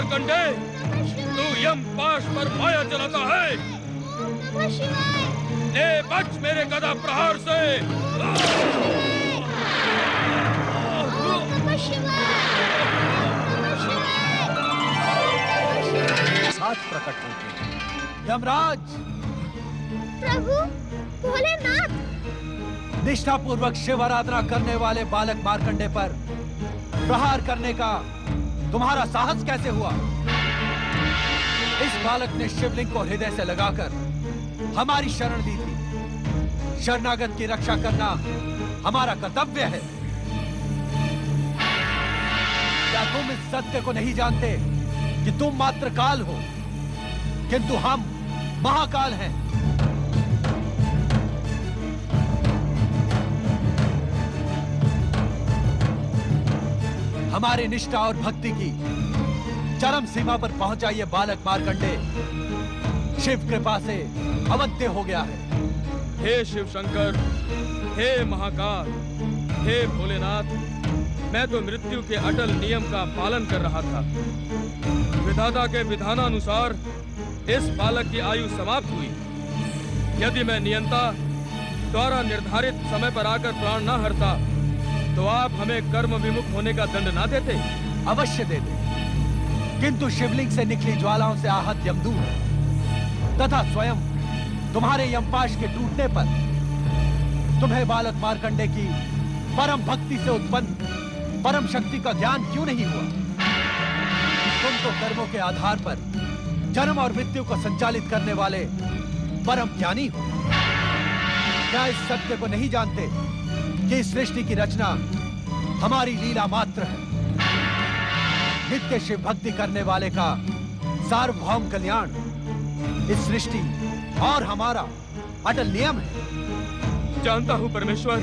मार्कंडे, तू यमपाश पर माया चलाता है। ले बच मेरे गदा प्रहार से। साथ प्रकट होते यमराज। प्रभु भोलेनाथ, निष्ठा पूर्वक शिव आराधना करने वाले बालक मार्कंडे पर प्रहार करने का तुम्हारा साहस कैसे हुआ? इस बालक ने शिवलिंग को हृदय से लगाकर हमारी शरण ली थी। शरणागत की रक्षा करना हमारा कर्तव्य है। क्या तुम इस सत्य को नहीं जानते कि तुम मात्र काल हो, किंतु हम महाकाल हैं? हमारी निष्ठा और भक्ति की चरम सीमा पर पहुंचा ये बालक मार्कंडे शिव कृपा से अवध्य हो गया है। हे शिव शंकर, हे महाकाल, हे भोलेनाथ, मैं तो मृत्यु के अटल नियम का पालन कर रहा था। विधाता के विधानानुसार इस बालक की आयु समाप्त हुई। यदि मैं नियंता द्वारा निर्धारित समय पर आकर प्राण न हरता तो आप हमें कर्म विमुख होने का दंड ना देते? अवश्य देते, किंतु शिवलिंग से निकली ज्वालाओं से आहत यमदूत तथा स्वयं तुम्हारे यमपाश के टूटने पर तुम्हें बालक मार्कंडे की परम भक्ति से उत्पन्न परम शक्ति का ज्ञान क्यों नहीं हुआ? तुम तो कर्मों के आधार पर जन्म और मृत्यु को संचालित करने वाले परम ज्ञानी हो। क्या इस सत्य को नहीं जानते कि इस सृष्टि की रचना हमारी लीला मात्र है? नित्य शिव भक्ति करने वाले का सार्वभौम कल्याण इस सृष्टि और हमारा अटल नियम है। जानता हूँ परमेश्वर,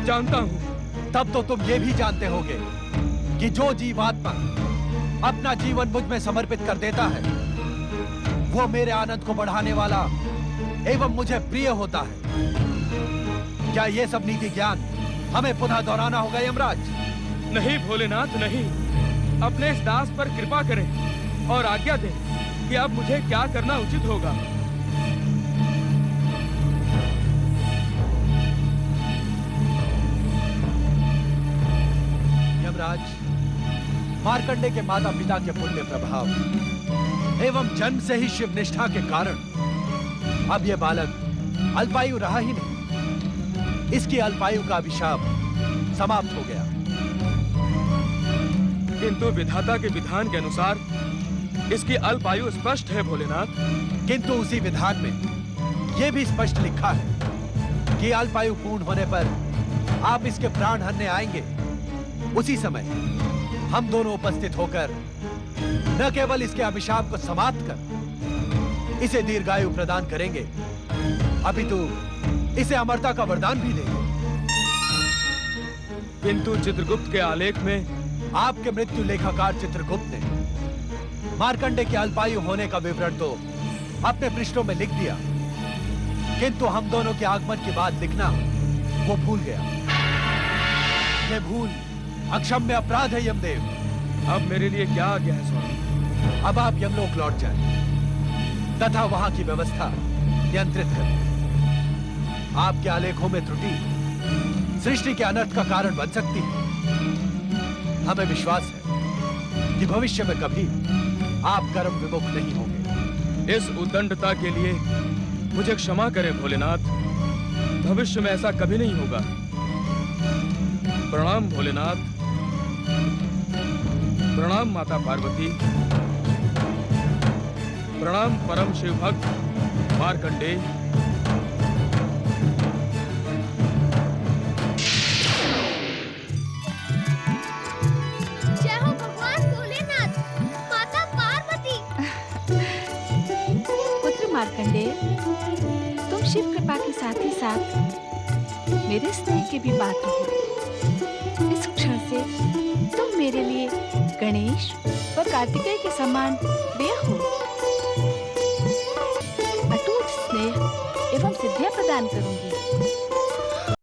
जानता हूँ। तब तो तुम ये भी जानते होगे कि जो जीवात्मा अपना जीवन मुझ में समर्पित कर देता है वो मेरे आनंद को बढ़ाने वाला एवं मुझे प्रिय होता है। क्या ये सब नीति ज्ञान हमें पुनः दोहराना होगा यमराज? नहीं भोलेनाथ, नहीं। अपने इस दास पर कृपा करें और आज्ञा दें कि अब मुझे क्या करना उचित होगा। यमराज, मार्कंडे के माता पिता के पुण्य प्रभाव एवं जन्म से ही शिव निष्ठा के कारण अब यह बालक अल्पायु रहा ही नहीं। इसकी अल्पायु का अभिशाप समाप्त हो गया। किंतु विधाता के विधान के अनुसार इसकी अल्पायु स्पष्ट है भोलेनाथ। किंतु उसी विधान में यह भी स्पष्ट लिखा है कि अल्पायु पूर्ण होने पर आप इसके प्राण हरने आएंगे। उसी समय हम दोनों उपस्थित होकर न केवल इसके अभिशाप को समाप्त कर इसे दीर्घायु प्रदान करेंगे, अपितु इसे अमरता का वरदान भी देंगे। किंतु चित्रगुप्त के आलेख में आपके मृत्यु लेखाकार चित्रगुप्त ने मार्कंडे के अल्पायु होने का विवरण तो अपने पृष्ठों में लिख दिया, किंतु हम दोनों के आगमन की बात लिखना वो भूल गया। ये भूल अक्षम्य अपराध है यमदेव। अब मेरे लिए क्या आज्ञा है स्वामी? अब आप यमलोक लौट जाएं तथा वहां की व्यवस्था नियंत्रित करें। आपके आलेखों में त्रुटि सृष्टि के अनर्थ का कारण बन सकती है। हमें विश्वास है कि भविष्य में कभी आप कर्म विमुख नहीं होंगे। इस उद्दंडता के लिए मुझे क्षमा करें भोलेनाथ। भविष्य में ऐसा कभी नहीं होगा। प्रणाम भोलेनाथ, प्रणाम माता पार्वती, प्रणाम परम शिव भक्त मार्कंडे। जय हो भगवान भोलेनाथ, माता पार्वती। पुत्र मार्कंडे, तुम शिव कृपा के साथ ही साथ मेरे स्नेह के भी पात्र हो। इस क्षण से तुम मेरे लिए गणेश व कार्तिकेय के समान प्रिय हो। अटूट स्नेह एवं सिद्धियां प्रदान करूंगी।